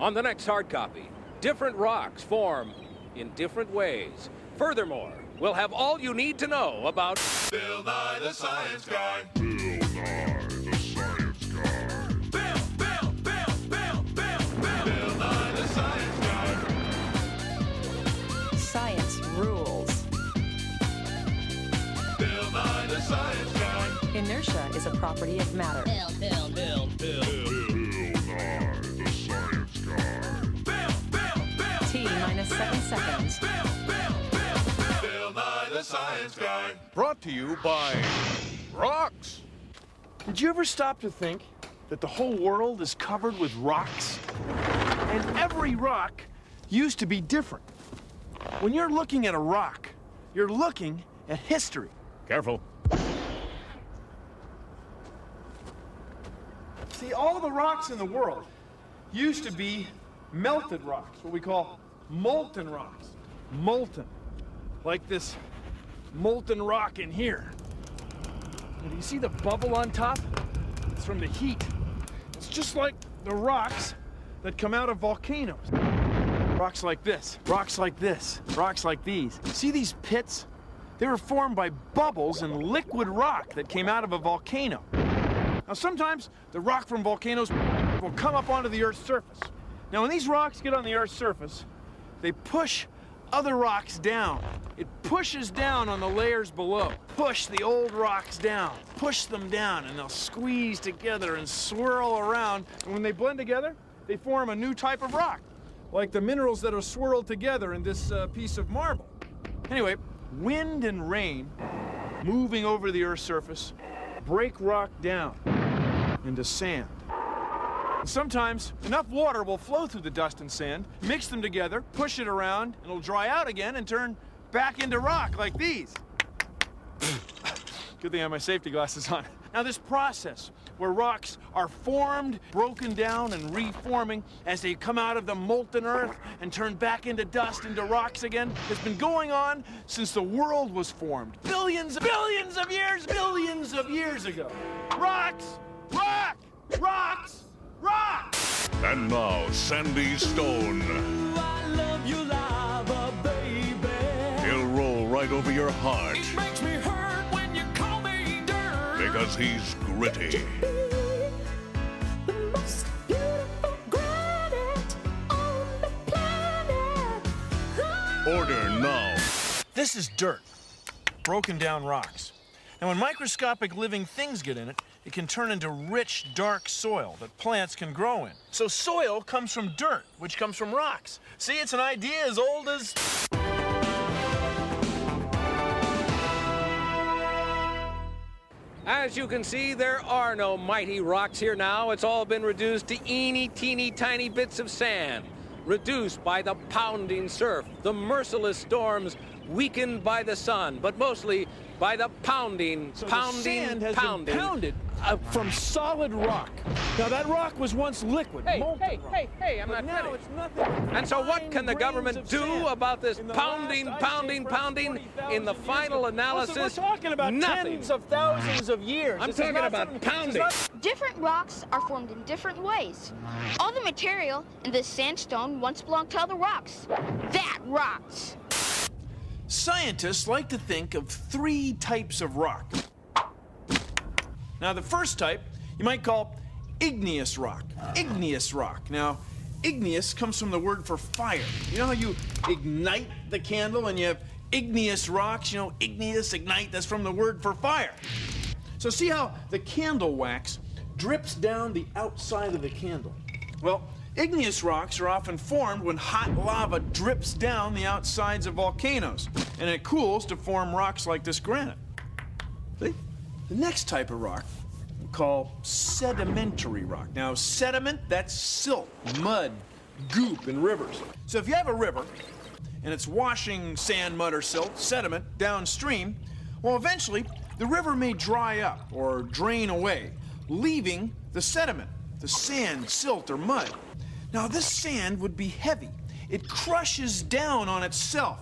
On the next hard copy, different rocks form in different ways. Furthermore, we'll have all you need to know about Bill Nye the Science Guy. Bill Nye the Science Guy. Bill Nye the Science Guy. Science rules. Bill Nye the Science Guy. Inertia is a property of matter. Bill Nye the Science Guy. T minus 7 seconds. Bill Nye the Science Guy. Brought to you by rocks. Did you ever stop to think that the whole world is covered with rocks? And every rock used to be different. When you're looking at a rock, you're looking at history. Careful. See, all the rocks in the world used to be melted rocks, what we call molten rocks. Molten. Like this molten rock in here. And do you see the bubble on top? It's from the heat. It's just like the rocks that come out of volcanoes. Rocks like this, rocks like this, rocks like these. See these pits? They were formed by bubbles in liquid rock that came out of a volcano. Now sometimes the rock from volcanoes will come up onto the Earth's surface. Now when these rocks get on the Earth's surface, they push other rocks down. It pushes down on the layers below. Push the old rocks down. Push them down and they'll squeeze together and swirl around. And when they blend together, they form a new type of rock, like the minerals that are swirled together in this piece of marble. Anyway, wind and rain moving over the Earth's surface break rock down into sand. And sometimes enough water will flow through the dust and sand, mix them together, push it around, and it'll dry out again and turn back into rock like these. Good thing I have my safety glasses on. Now this process where rocks are formed, broken down, and reforming as they come out of the molten earth and turn back into dust, into rocks again, has been going on since the world was formed. Billions of years ago. Rocks! Rock! Rocks! Rocks! And now, Sandy Stone. I love you, lava, baby. He'll roll right over your heart It makes me hurt when you call me dirt. because he's gritty. The most beautiful granite on the planet. Order now. This is dirt, broken down rocks. And when microscopic living things get in it, it can turn into rich, dark soil that plants can grow in. So soil comes from dirt, which comes from rocks. See, it's an idea as old as... As you can see, there are no mighty rocks here now. It's all been reduced to eeny, teeny, tiny bits of sand, reduced by the pounding surf, the merciless storms, weakened by the sun, but mostly by the pounding, So pounding, the sand has pounding. been pounded from solid rock. Now that rock was once liquid, molten rock. Hey, I'm But not now finished. it's nothing but And so what fine can the grains government of do sand. about this In the pounding, last ice pounding, age, perhaps pounding? 40,000 In the years final ago. analysis, So we're talking about nothing. tens of thousands of years. I'm This is talking not about something- this is pounding. not- Different rocks are formed in different ways. All the material in this sandstone once belonged to other rocks. That rocks. Scientists like to think of 3 types of rock. Now, the first type you might call igneous rock. Igneous rock. Now, igneous comes from the word for fire. You know how you ignite the candle and you have igneous rocks? You know, igneous, ignite, that's from the word for fire. So see how the candle wax drips down the outside of the candle? Well, igneous rocks are often formed when hot lava drips down the outsides of volcanoes, and it cools to form rocks like this granite. See? The next type of rock we call sedimentary rock. Now, sediment, that's silt, mud, goop in rivers. So if you have a river and it's washing sand, mud, or silt, sediment, downstream, well, eventually the river may dry up or drain away, leaving the sediment, the sand, silt, or mud. Now, this sand would be heavy. It crushes down on itself,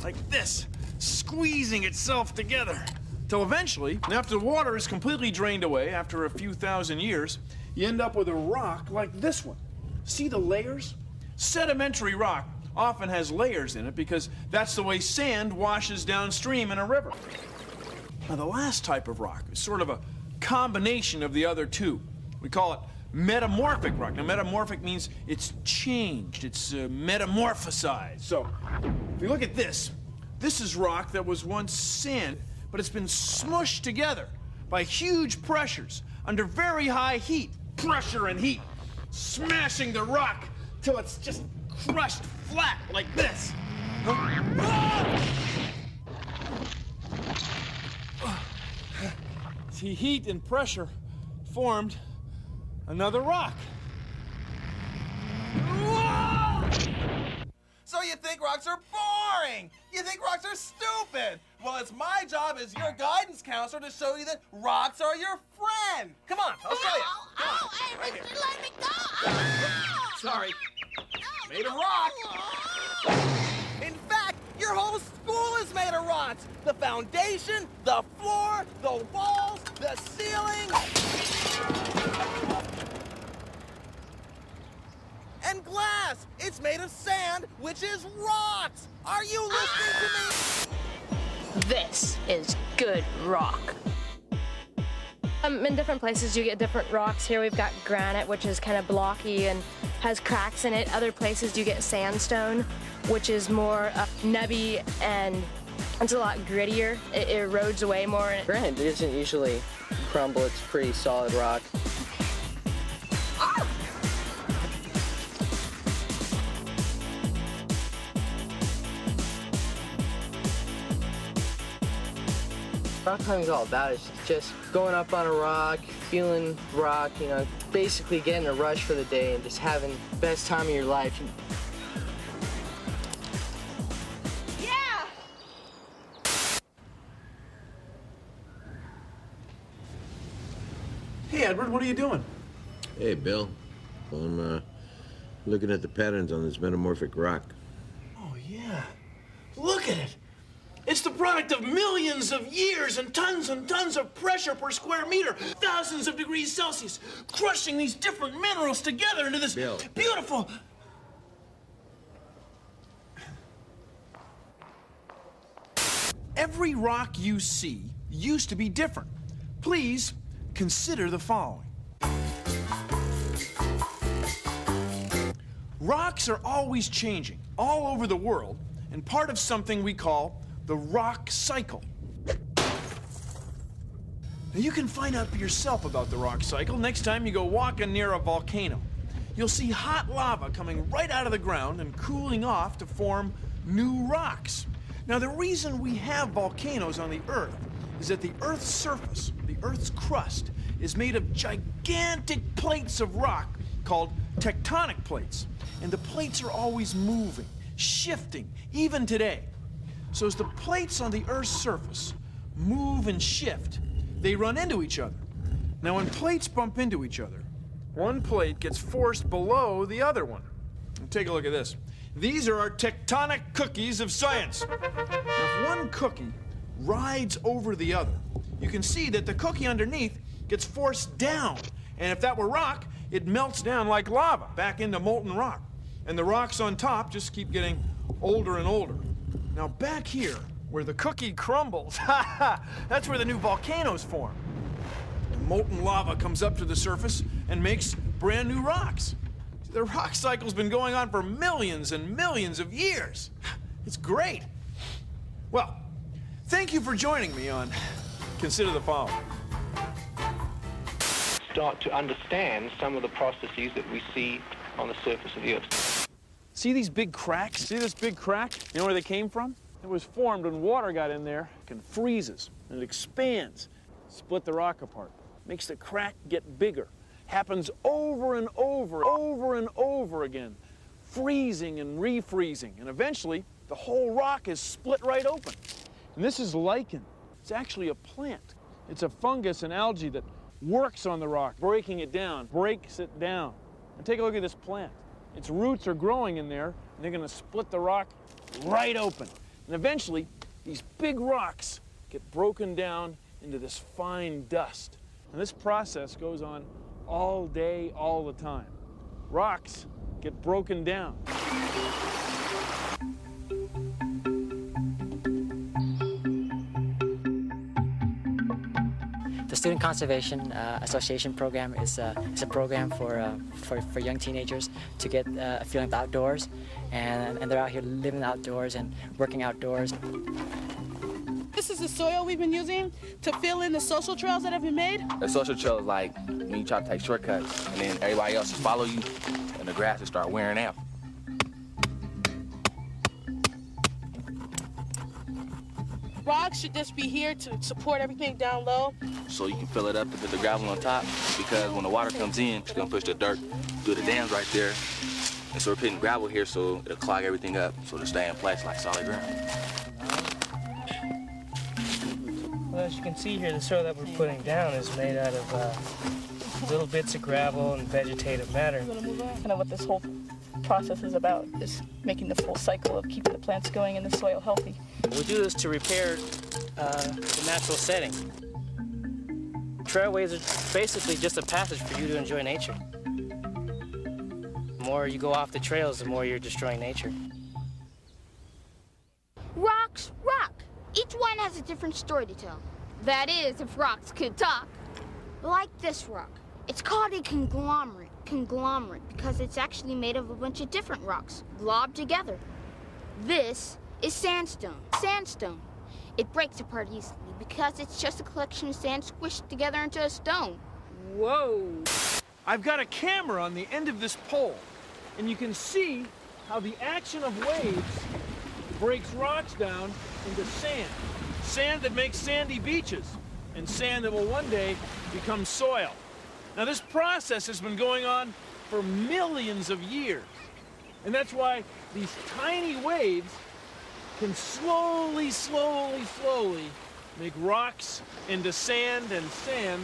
like this, squeezing itself together. Till eventually, after the water is completely drained away, after a few thousand years, you end up with a rock like this one. See the layers? Sedimentary rock often has layers in it because that's the way sand washes downstream in a river. Now, the last type of rock is sort of a combination of the other two. We call it metamorphic rock. Now, metamorphic means it's changed, it's metamorphosized. So, if you look at this, this is rock that was once sand, but it's been smushed together by huge pressures under very high heat. Pressure and heat, smashing the rock till it's just crushed flat like this. See, heat and pressure formed another rock. So you think rocks are boring? You think rocks are stupid? Well, it's my job as your guidance counselor to show you that rocks are your friend. Come on, I'll show you. Ow, hey, Right mister, here. let me go! Ow! Sorry. Made of rock. In fact, your whole school is made of rocks. The foundation, the floor, the walls, the ceiling. And glass. It's made of sand, which is rocks. Are you listening to me? This is good rock. In different places you get different rocks. Here we've got granite, which is kind of blocky and has cracks in it. Other places you get sandstone, which is more nubby and it's a lot grittier. It erodes away more. Granite doesn't usually crumble. It's pretty solid rock. Rock climbing is all about is just going up on a rock, feeling rock, you know, basically getting a rush for the day and just having the best time of your life. Yeah! Hey, Edward, what are you doing? Hey, Bill. I'm looking at the patterns on this metamorphic rock. Oh, yeah. Look at it. It's the product of millions of years and tons of pressure per square meter, thousands of degrees Celsius, crushing these different minerals together into this Bill. beautiful... Every rock you see used to be different. Please consider the following. Rocks are always changing all over the world and part of something we call the rock cycle. Now, you can find out for yourself about the rock cycle next time you go walking near a volcano. You'll see hot lava coming right out of the ground and cooling off to form new rocks. Now, the reason we have volcanoes on the Earth is that the Earth's surface, the Earth's crust, is made of gigantic plates of rock called tectonic plates. And the plates are always moving, shifting, even today. So as the plates on the Earth's surface move and shift, they run into each other. Now, when plates bump into each other, one plate gets forced below the other one. And take a look at this. These are our tectonic cookies of science. Now, if one cookie rides over the other, you can see that the cookie underneath gets forced down. And if that were rock, it melts down like lava back into molten rock. And the rocks on top just keep getting older and older. Now, back here, where the cookie crumbles, that's where the new volcanoes form. The molten lava comes up to the surface and makes brand new rocks. The rock cycle's been going on for millions and millions of years. It's great. Well, thank you for joining me on Consider the Following. Start to understand some of the processes that we see on the surface of the Earth. See these big cracks? See this big crack? You know where they came from? It was formed when water got in there and freezes, and it expands, split the rock apart, makes the crack get bigger. Happens over and over again, freezing and refreezing, and eventually the whole rock is split right open. And this is lichen. It's actually a plant. It's a fungus and algae that works on the rock, breaking it down, breaks it down. And take a look at this plant. Its roots are growing in there, and they're going to split the rock right open. And eventually, these big rocks get broken down into this fine dust. And this process goes on all day, all the time. Rocks get broken down. The Student Conservation Association program is a program for young teenagers to get a feeling of outdoors, and they're out here living outdoors and working outdoors. This is the soil we've been using to fill in the social trails that have been made. The social trail is like when you try to take shortcuts and then everybody else just follow you and the grass will start wearing out. Rocks should just be here to support everything down low. So you can fill it up to put the gravel on top, because when the water comes in, it's gonna push the dirt through the dams right there. And so we're putting gravel here so it'll clog everything up so it'll stay in place like solid ground. Well, as you can see here, the soil that we're putting down is made out of little bits of gravel and vegetative matter. Kind of what this whole process is about, is making the full cycle of keeping the plants going and the soil healthy. We do this to repair the natural setting. Trailways are basically just a passage for you to enjoy nature. The more you go off the trails, the more you're destroying nature. Rocks rock. Each one has a different story to tell. That is, if rocks could talk. Like this rock. It's called a conglomerate because it's actually made of a bunch of different rocks globbed together. This is sandstone. Sandstone. It breaks apart easily because it's just a collection of sand squished together into a stone. Whoa. I've got a camera on the end of this pole, and you can see how the action of waves breaks rocks down into sand. Sand that makes sandy beaches, and sand that will one day become soil. Now, this process has been going on for millions of years, and that's why these tiny waves can slowly make rocks into sand and sand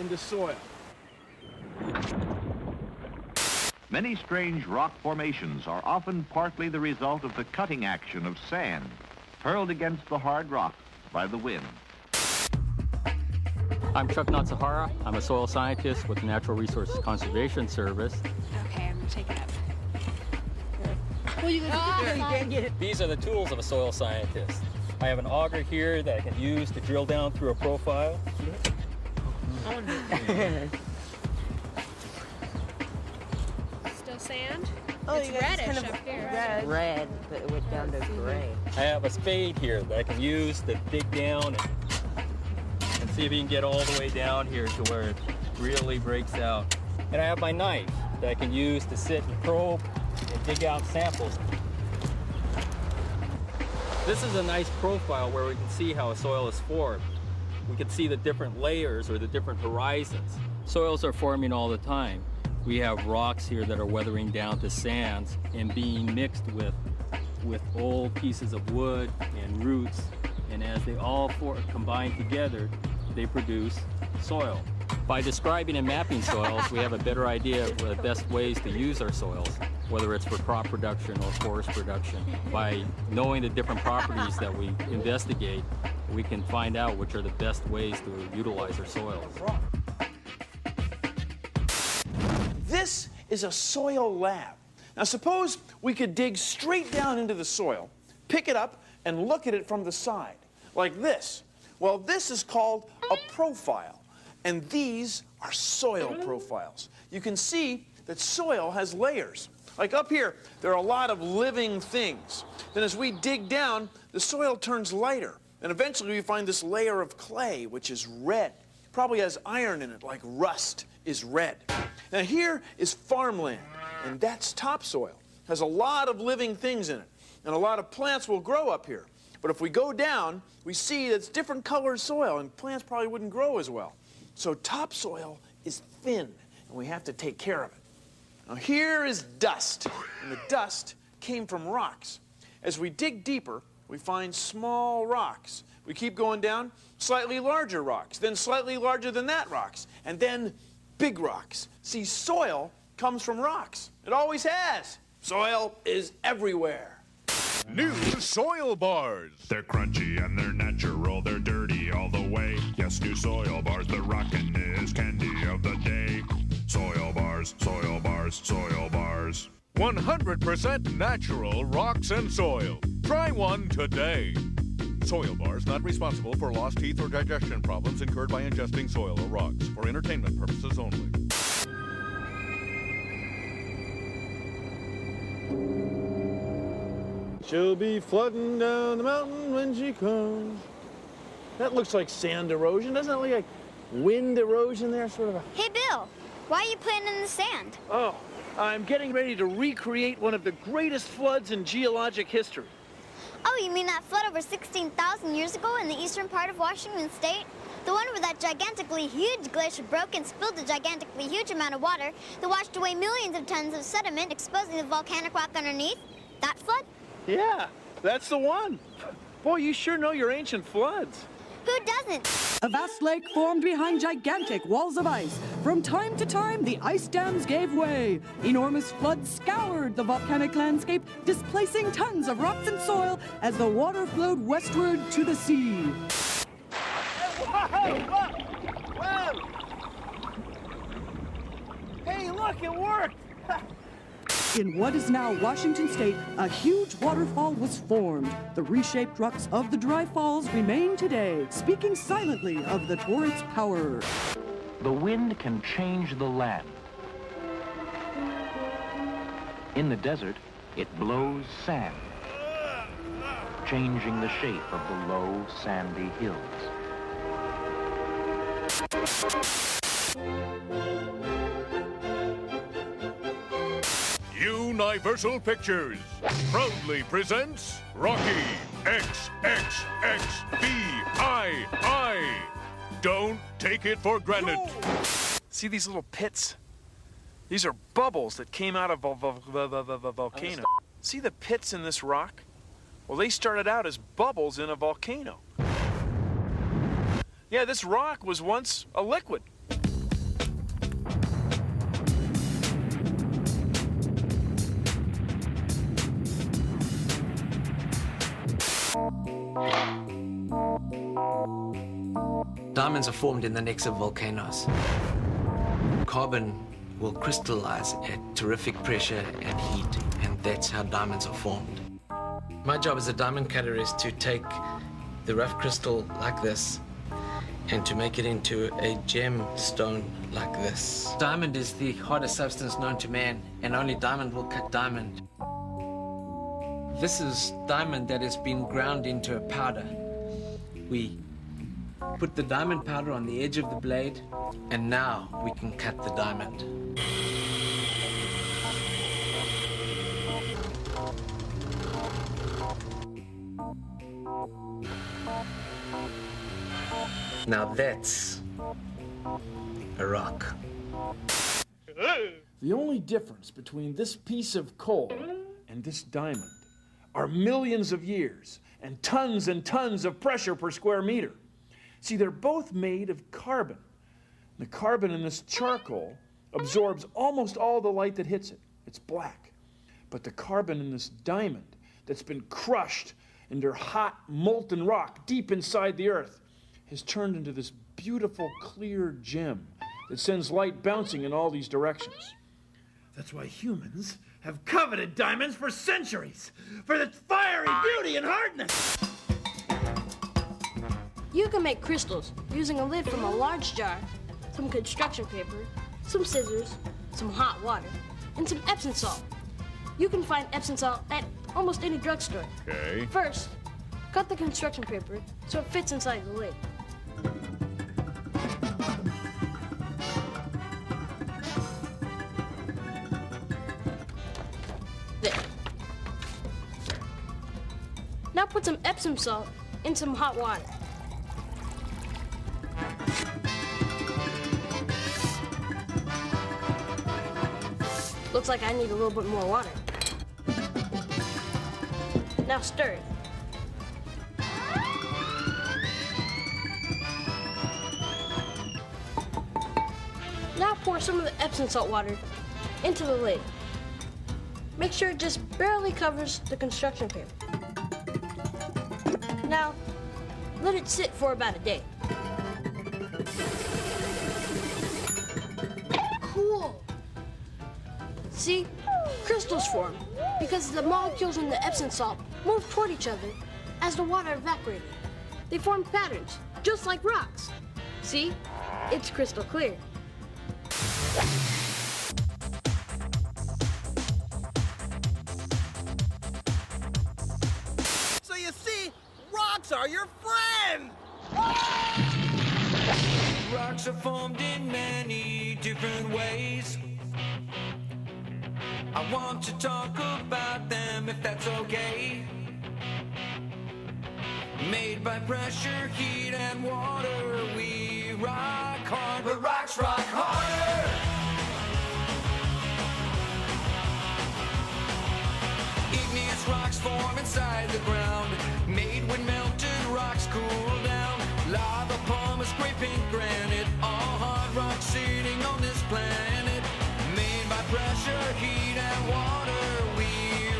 into soil. Many strange rock formations are often partly the result of the cutting action of sand hurled against the hard rock by the wind. I'm Chuck Natsahara. I'm a soil scientist with the Natural Resources Conservation Service. Okay, I'm gonna take it up. These are the tools of a soil scientist. I have an auger here that I can use to drill down through a profile. Still sand? Oh, it's you guys reddish kind of up here. Red, but it went down to gray. I have a spade here that I can use to dig down and see if you can get all the way down here to where it really breaks out. And I have my knife that I can use to sit and probe and dig out samples. This is a nice profile where we can see how a soil is formed. We can see the different layers or the different horizons. Soils are forming all the time. We have rocks here that are weathering down to sands and being mixed with old pieces of wood and roots. And as they all combine together, they produce soil. By describing and mapping soils, we have a better idea of the best ways to use our soils, whether it's for crop production or forest production. By knowing the different properties that we investigate, we can find out which are the best ways to utilize our soils. This is a soil lab. Now suppose we could dig straight down into the soil, pick it up, and look at it from the side, like this. Well, this is called a profile, and these are soil profiles. You can see that soil has layers. Like up here, there are a lot of living things. Then as we dig down, the soil turns lighter, and eventually we find this layer of clay, which is red. Probably has iron in it, like rust is red. Now here is farmland, and that's topsoil. Has a lot of living things in it, and a lot of plants will grow up here. But if we go down, we see that it's different colored soil, and plants probably wouldn't grow as well. So topsoil is thin, and we have to take care of it. Now here is dust, and the dust came from rocks. As we dig deeper, we find small rocks. We keep going down, slightly larger rocks, then slightly larger than that rocks, and then big rocks. See, soil comes from rocks. It always has. Soil is everywhere. New soil bars. They're crunchy and they're natural, they're dirty all the way. Yes, new soil bars, the rockin' is candy of the day. Soil bars, soil bars, soil bars. 100% natural rocks and soil. Try one today. Soil bars not responsible for lost teeth or digestion problems incurred by ingesting soil or rocks. For entertainment purposes only. She'll be flooding down the mountain when she comes. That looks like sand erosion. Doesn't it look like wind erosion there? Sort of a... Hey, Bill, why are you playing in the sand? Oh, I'm getting ready to recreate one of the greatest floods in geologic history. Oh, you mean that flood over 16,000 years ago in the eastern part of Washington State? The one where that gigantically huge glacier broke and spilled a gigantically huge amount of water that washed away millions of tons of sediment, exposing the volcanic rock underneath? That flood? Yeah, that's the one. Boy, you sure know your ancient floods. Who doesn't? A vast lake formed behind gigantic walls of ice. From time to time, the ice dams gave way. Enormous floods scoured the volcanic landscape, displacing tons of rocks and soil as the water flowed westward to the sea. Whoa! Hey, look, it worked! In what is now Washington State, a huge waterfall was formed. The reshaped rocks of the dry falls remain today, speaking silently of the torrent's power. The wind can change the land. In the desert, it blows sand, changing the shape of the low, sandy hills. Universal Pictures proudly presents Rocky XXXVII. Don't take it for granted. See these little pits? These are bubbles that came out of a volcano. See the pits in this rock? Well, they started out as bubbles in a volcano. Yeah, this rock was once a liquid. Diamonds are formed in the necks of volcanoes. Carbon will crystallize at terrific pressure and heat, and that's how diamonds are formed. My job as a diamond cutter is to take the rough crystal like this and to make it into a gemstone like this. Diamond is the hardest substance known to man, and only diamond will cut diamond. This is diamond that has been ground into a powder. We put the diamond powder on the edge of the blade, and now we can cut the diamond. Now that's a rock. The only difference between this piece of coal and this diamond are millions of years and tons of pressure per square meter. See, they're both made of carbon. The carbon in this charcoal absorbs almost all the light that hits it. It's black. But the carbon in this diamond that's been crushed into hot, molten rock deep inside the earth has turned into this beautiful, clear gem that sends light bouncing in all these directions. That's why humans have coveted diamonds for centuries, for its fiery beauty and hardness. You can make crystals using a lid from a large jar, some construction paper, some scissors, some hot water, and some Epsom salt. You can find Epsom salt at almost any drugstore. Okay. First, cut the construction paper so it fits inside the lid. There. Now put some Epsom salt in some hot water. Looks like I need a little bit more water. Now stir it. Now pour some of the Epsom salt water into the lid. Make sure it just barely covers the construction paper. Now, let it sit for about a day. Cool. See? crystals form because the molecules in the Epsom salt moved toward each other as the water evaporated. They formed patterns, just like rocks. See? It's crystal clear. So you see, rocks are your friend! Rocks are formed in many different ways. I want to talk about them if that's okay. Made by pressure, heat, and water, we rock hard, but rocks rock harder. Igneous rocks form inside the ground, made when melted rocks cool down. Lava, pumice, scraping granite, all hard rocks sitting on this planet. Made by pressure, heat, and water, we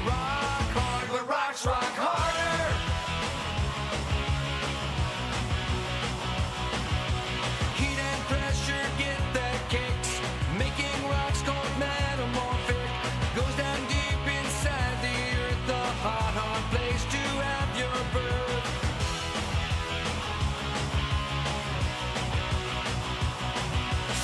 rock hard, but rocks rock harder. Heat and pressure get their kicks, making rocks called metamorphic. Goes down deep inside the earth, a hot, hard place to have your birth.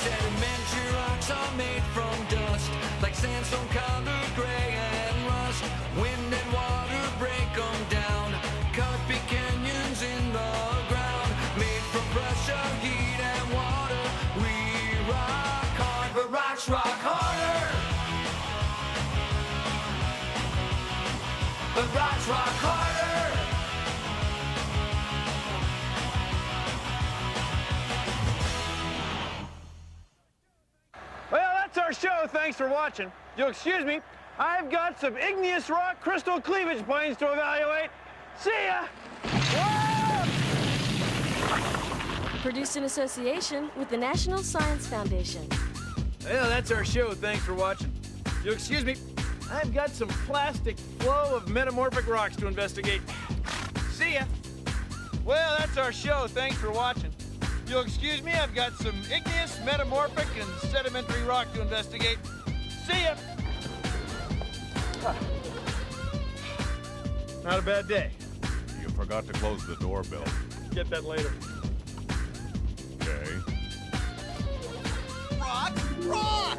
Sedimentary rocks are made from dust, like sandstone, colored gray, and rust. Wind and water break them down, cut big canyons in the ground. Made from pressure, heat, and water, we rock hard, but rocks rock harder. But rocks rock harder. Well, that's our show. Thanks for watching. You'll excuse me, I've got some igneous rock crystal cleavage planes to evaluate. See ya! Produced in association with the National Science Foundation. Well, that's our show. Thanks for watching. You'll excuse me, I've got some plastic flow of metamorphic rocks to investigate. See ya! Well, that's our show. Thanks for watching. You'll excuse me, I've got some igneous, metamorphic, and sedimentary rock to investigate. See ya! Not a bad day. You forgot to close the doorbell. Get that later. Okay. Rock! Rock!